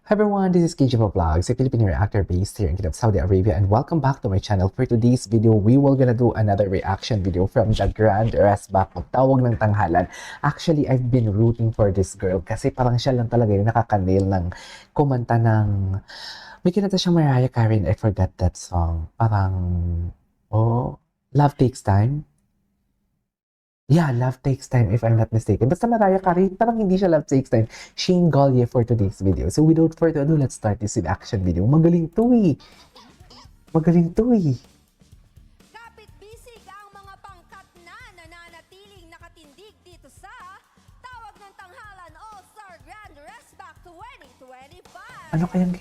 Hi everyone, this is KJ Vlogs, a Filipino reactor based here in Kingdom of Saudi Arabia, and welcome back to my channel. For today's video, we will gonna do another reaction video from the Grand Resback, Tawag ng Tanghalan. Actually, I've been rooting for this girl kasi parang siya lang talaga yung nakakanail ng kumanta ng... May kinanta siyang Mariah Carey and I forgot that song. Parang... Love Takes Time? Yeah, Love Takes Time if I'm not mistaken. Basta Mariah Carey, parang hindi siya Love Takes Time. Shane Gaullier for today's video. So without further ado, let's start this reaction video. Magaling to eh. Magaling to eh. Kapit bisig ang mga pangkat na nananatiling nakatindig dito sa Tawag ng Tanghalan All-Star Grand Resback 2025. Ano kayang...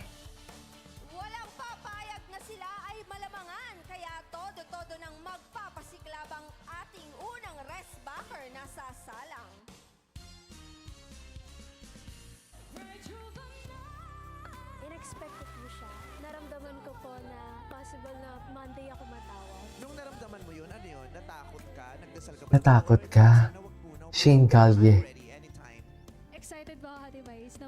Walang papayag na sila ay malamangan, kaya todo-todo nang magpapasiklabang ating unang resbacker na sasalang. Inexpected po siya. Naramdaman ko po na possible na Monday ako matawag. Nung naramdaman mo yun, ano yun? Natakot ka? Nagdasal ka ba? Natakot ka? Shane Gaullier. Excited ba ka, Device, na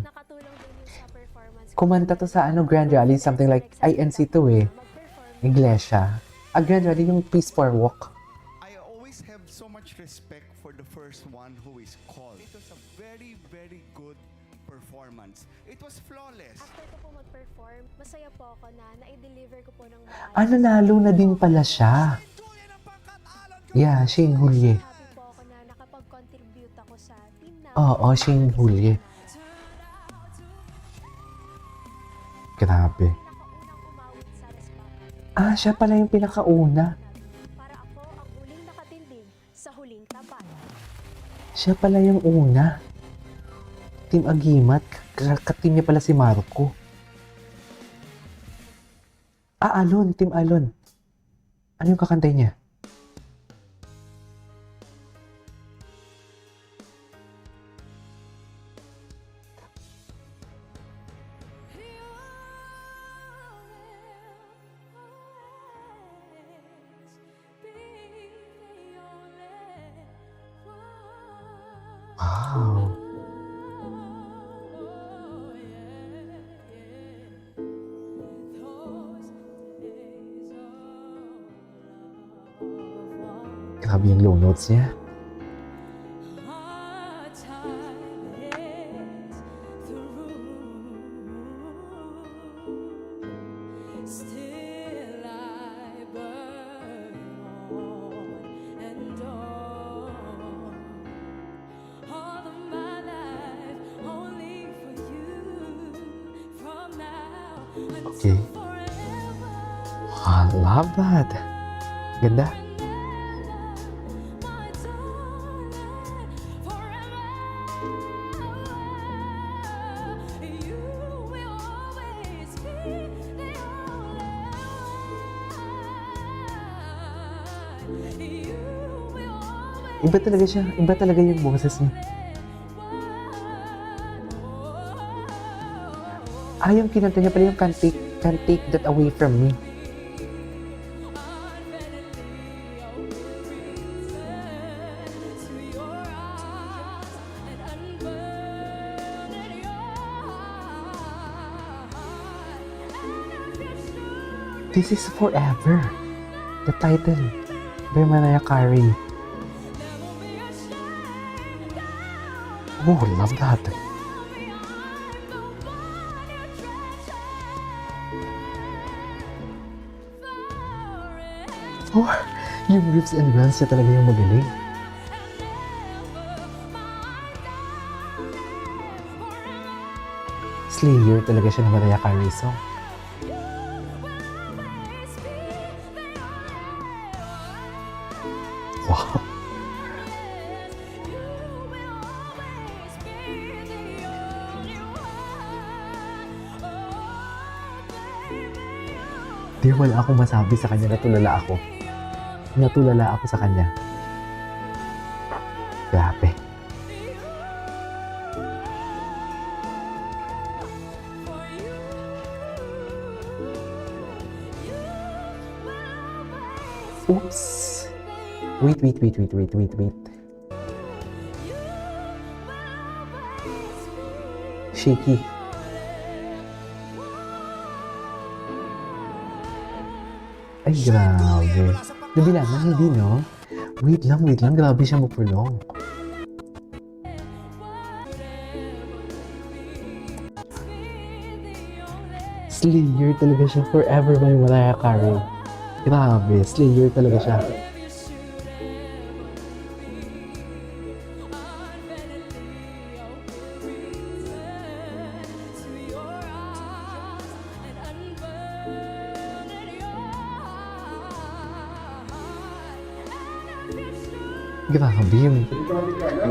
nakatulong din yung sa performance ko? Kumanta to sa Grand Rally, something like INC to eh. Mag-perform. Iglesia. Grand Rally yung Peace for Walk. I always have so much respect for the first one who is called. It was a very, very good performance. It was flawless. After ko po mag-perform, masaya po ako na na-deliver ko po ng maayos. Nanalo na din pala siya. Yeah, Shane Gaullier. Happy po ako na nakapag-contribute ako sa team na. Oo, Shane Gaullier. Grabe. Nakaunang umawit sa resback. Siya pala yung pinakauna. Para ako ang huling nakatindig sa huling tapat. Siya pala yung una. Team Agimat. Kateam niya pala si Marco. Alon. Team Alon. Ano yung kakantay niya? Wow. Grabe yung low notes niya. Okay. I love that. Ganda. Iba talaga siya. Iba talaga yung boses niya. Yung kinanta niya pala yung can't take that away from me. This is Forever. The title by Mariah Carey. Oh, love that. Oh, yung riffs and runs niya talaga yung magaling. Slayer talaga siya ng Mariah Carey song. Wow. Di wala akong masabi sa kanya, natulala ako. Natulala ako sa kanya. Grabe. Oops. Wait. Shaky. Ay, grabe. Nabilangan, hindi, no? Wait lang. Grabe siya mapulong. Slayer talaga siya. Forever by Mariah Carey. Grabe, Slayer talaga siya.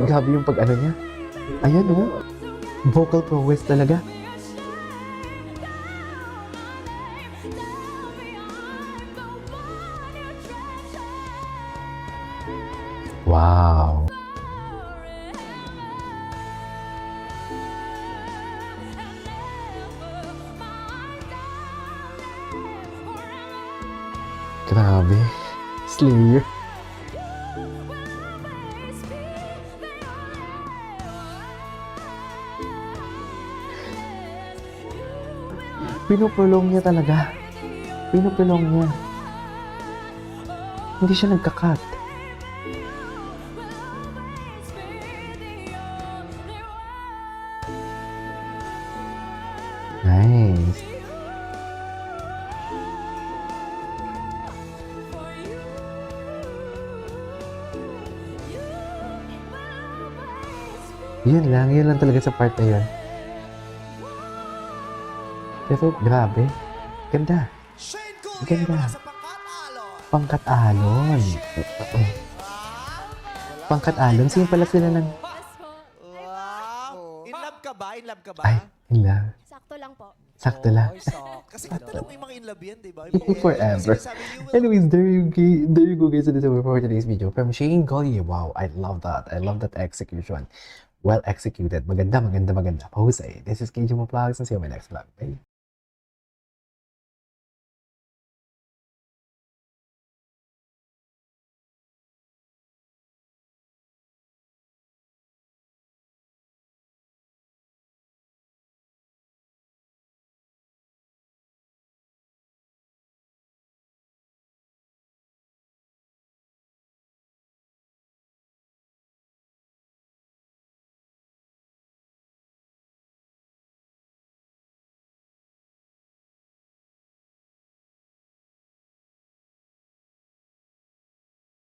Grabe yung pag ano niya. Ayan, oh. Vocal prowess talaga. Wow. Grabe. Slayer. Pinupulong niya talaga. Pinupulong niya. Hindi siya nagkakat. Nice. Yun lang talaga sa part na yun. Pero grabe. Ganda. Shane Cookie Ganda. mula sa Pangkat Alon. Pangkat-alon. Sino pala sila ng... Wow! In love ka ba? In love ka ba? Ay, hindi. Sakto lang po. Sakto lang. Kasi ganda lang yung mga in love yan, di ba? Forever. Sinasabi, you will Anyways, there you go guys. So this is it for today's video from Shane Collier. Wow, I love that. I love that execution. Well executed. Maganda. Mahusay. This is KJ Mo Vlogs and see you in my next vlog. Bye.